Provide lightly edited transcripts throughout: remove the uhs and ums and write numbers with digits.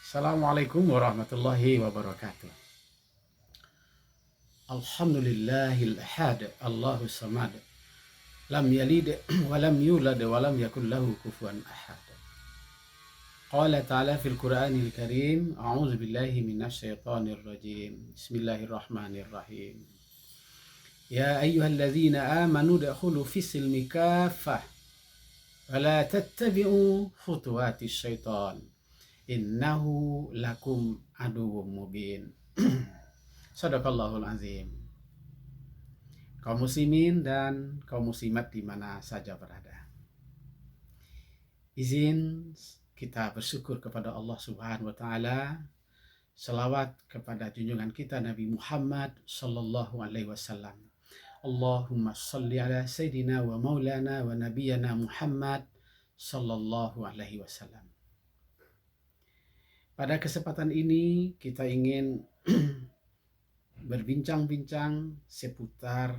Assalamualaikum warahmatullahi wabarakatuh. Alhamdulillahil ahad, Allahus samad. Lam yalid wa lam yulad wa lam yakul lahu kufuwan ahad. Qala ta'ala fil Qur'anil Karim, a'udzu billahi minasy syaithanir rajim. Bismillahirrahmanirrahim. Ya ayyuhalladzina amanu dakhulu fis silmi kaffah wa la tattabi'u khutuwatis syaitan. Innahu lakum aduwwum mubin. Shadaqallahul azim. Kaum muslimin dan kaum muslimat di mana saja berada. Izin kita bersyukur kepada Allah Subhanahu wa taala, selawat kepada junjungan kita Nabi Muhammad sallallahu alaihi wasallam. Allahumma shalli ala sayidina wa maulana wa nabiyyana Muhammad sallallahu alaihi wasallam. Pada kesempatan ini kita ingin berbincang-bincang seputar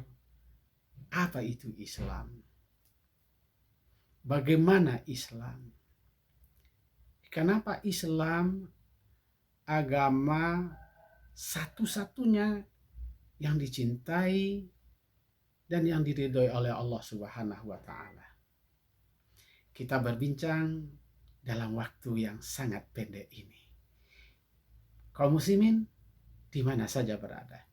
apa itu Islam. Bagaimana Islam? Kenapa Islam agama satu-satunya yang dicintai dan yang diridhoi oleh Allah Subhanahu wa taala? Kita berbincang dalam waktu yang sangat pendek ini. Kaum muslimin di mana saja berada.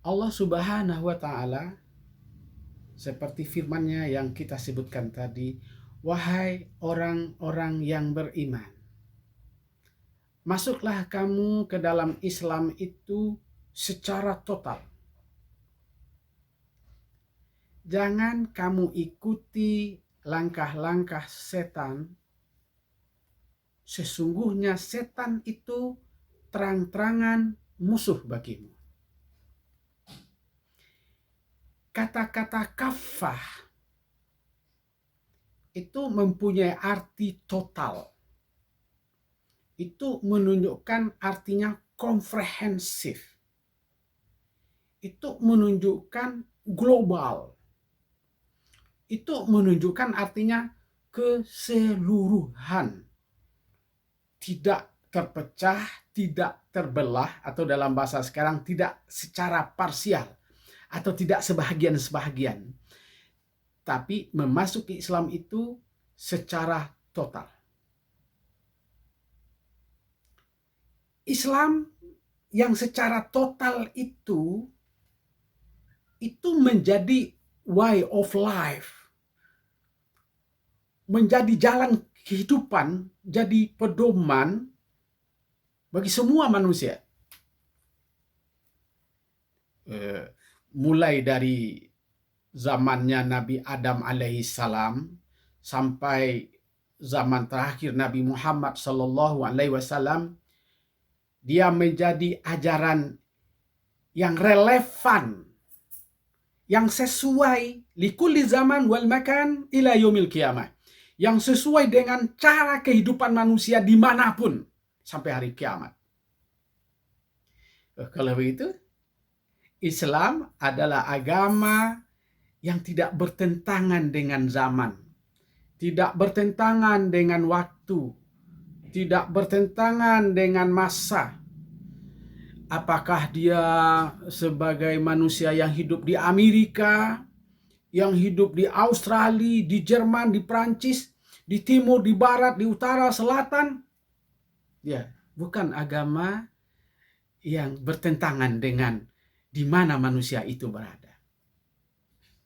Allah Subhanahu wa taala seperti firman-Nya yang kita sebutkan tadi, wahai orang-orang yang beriman, masuklah kamu ke dalam Islam itu secara total. Jangan kamu ikuti langkah-langkah setan. Sesungguhnya setan itu terang-terangan musuh bagimu. Kata-kata kafah itu mempunyai arti total. Itu menunjukkan artinya komprehensif. Itu menunjukkan global. Itu menunjukkan artinya keseluruhan. Tidak terpecah, tidak terbelah, atau dalam bahasa sekarang tidak secara parsial atau tidak sebahagian-sebahagian, tapi memasuki Islam itu secara total. Islam yang secara total itu menjadi way of life, menjadi jalan kehidupan, jadi pedoman bagi semua manusia. Mulai dari zamannya Nabi Adam alaihissalam sampai zaman terakhir Nabi Muhammad sallallahu alaihi wasallam, dia menjadi ajaran yang relevan, yang sesuai likulli zaman wal makan ila yaumil qiyamah, yang sesuai dengan cara kehidupan manusia dimanapun sampai hari kiamat. Kalau begitu, Islam adalah agama yang tidak bertentangan dengan zaman, tidak bertentangan dengan waktu, tidak bertentangan dengan masa. Apakah dia sebagai manusia yang hidup di Amerika, yang hidup di Australia, di Jerman, di Prancis, di timur, di barat, di utara, selatan. Ya, bukan agama yang bertentangan dengan di mana manusia itu berada.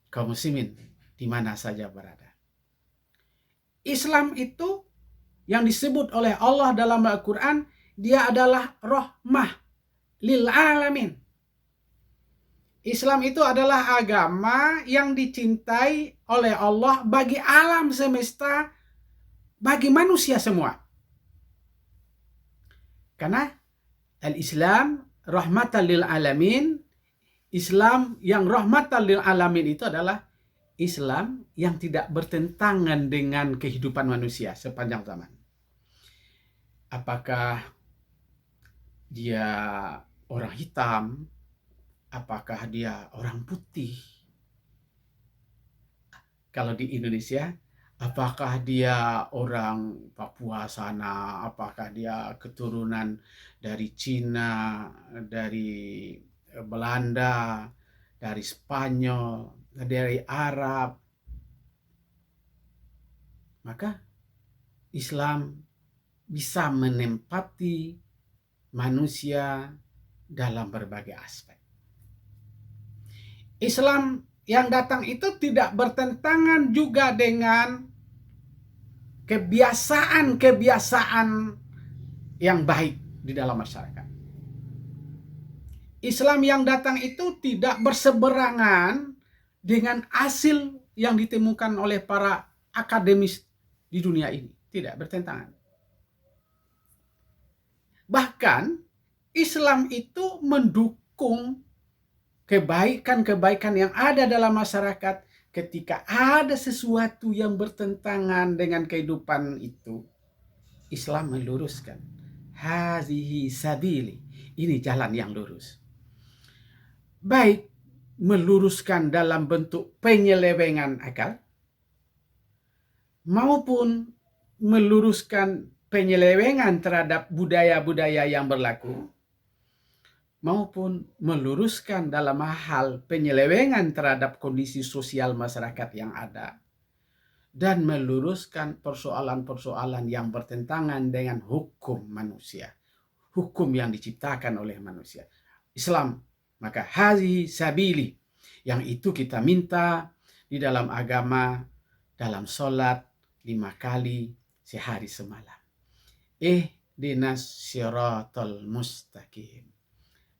Kaum muslimin di mana saja berada. Islam itu yang disebut oleh Allah dalam Al-Quran, dia adalah rahmah lil alamin. Islam itu adalah agama yang dicintai oleh Allah bagi alam semesta, bagi manusia semua. Karena al-Islam rahmatan lil alamin, Islam yang rahmatan lil alamin itu adalah Islam yang tidak bertentangan dengan kehidupan manusia sepanjang zaman. Apakah dia orang hitam, apakah dia orang putih. Kalau di Indonesia, Apakah dia orang Papua sana, apakah dia keturunan dari Cina, dari Belanda, dari Spanyol, dari Arab, maka Islam bisa menempati manusia dalam berbagai aspek. Islam yang datang itu tidak bertentangan juga dengan kebiasaan-kebiasaan yang baik di dalam masyarakat. Islam yang datang itu tidak berseberangan dengan hasil yang ditemukan oleh para akademis di dunia ini. Tidak bertentangan. Bahkan Islam itu mendukung kebaikan-kebaikan yang ada dalam masyarakat ketika ada sesuatu yang bertentangan dengan kehidupan itu. Islam meluruskan. Hazihi sabili. Ini jalan yang lurus. Baik meluruskan dalam bentuk penyelewengan akal, maupun meluruskan penyelewengan terhadap budaya-budaya yang berlaku, maupun meluruskan dalam hal penyelewengan terhadap kondisi sosial masyarakat yang ada, dan meluruskan persoalan-persoalan yang bertentangan dengan hukum manusia, hukum yang diciptakan oleh manusia. Islam, maka hazi sabili, yang itu kita minta di dalam agama, dalam sholat 5 kali sehari semalam. Ihdinas siratal mustaqim.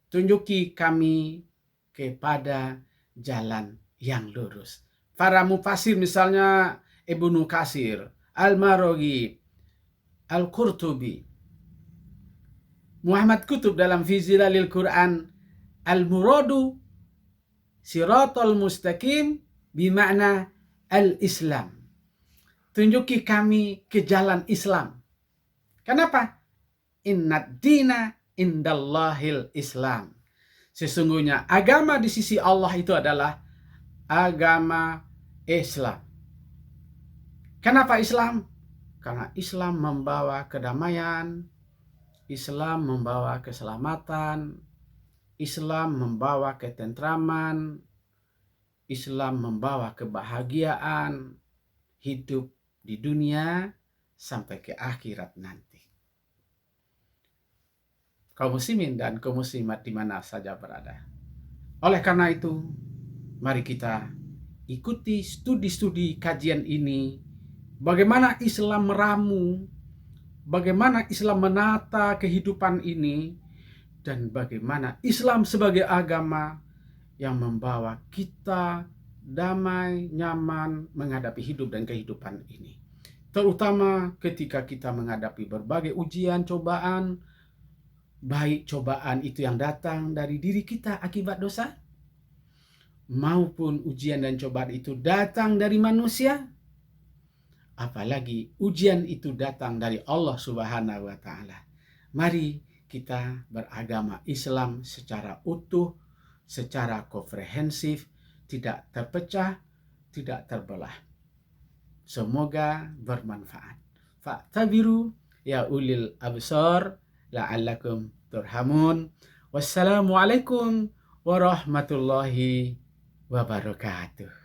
Tunjuki kami kepada jalan yang lurus. Para mufasir misalnya Ibnu Katsir, Al-Maraghi, Al-Qurtubi, Muhammad Kutub dalam Fi Zilalil Quran, al-muradu siratal mustaqim bima'na al-Islam. Tunjuki kami ke jalan Islam. Kenapa? Innad dina indallahil Islam. Sesungguhnya agama di sisi Allah itu adalah agama Islam. Kenapa Islam? Karena Islam membawa kedamaian, Islam membawa keselamatan, Islam membawa ketentraman, Islam membawa kebahagiaan hidup di dunia sampai ke akhirat nanti. Kaum muslimin dan kaum muslimat di mana saja berada. Oleh karena itu, mari kita ikuti studi-studi kajian ini, bagaimana Islam meramu, bagaimana Islam menata kehidupan ini, dan bagaimana Islam sebagai agama yang membawa kita damai, nyaman menghadapi hidup dan kehidupan ini. Terutama ketika kita menghadapi berbagai ujian, cobaan, baik cobaan itu yang datang dari diri kita akibat dosa, maupun ujian dan cobaan itu datang dari manusia, apalagi ujian itu datang dari Allah Subhanahu wa Ta'ala. Mari kita beragama Islam secara utuh, secara komprehensif, tidak terpecah, tidak terbelah. Semoga bermanfaat. Fa'tabiru ya ulil absar la'allakum turhamun. Wassalamualaikum warahmatullahi wabarakatuh.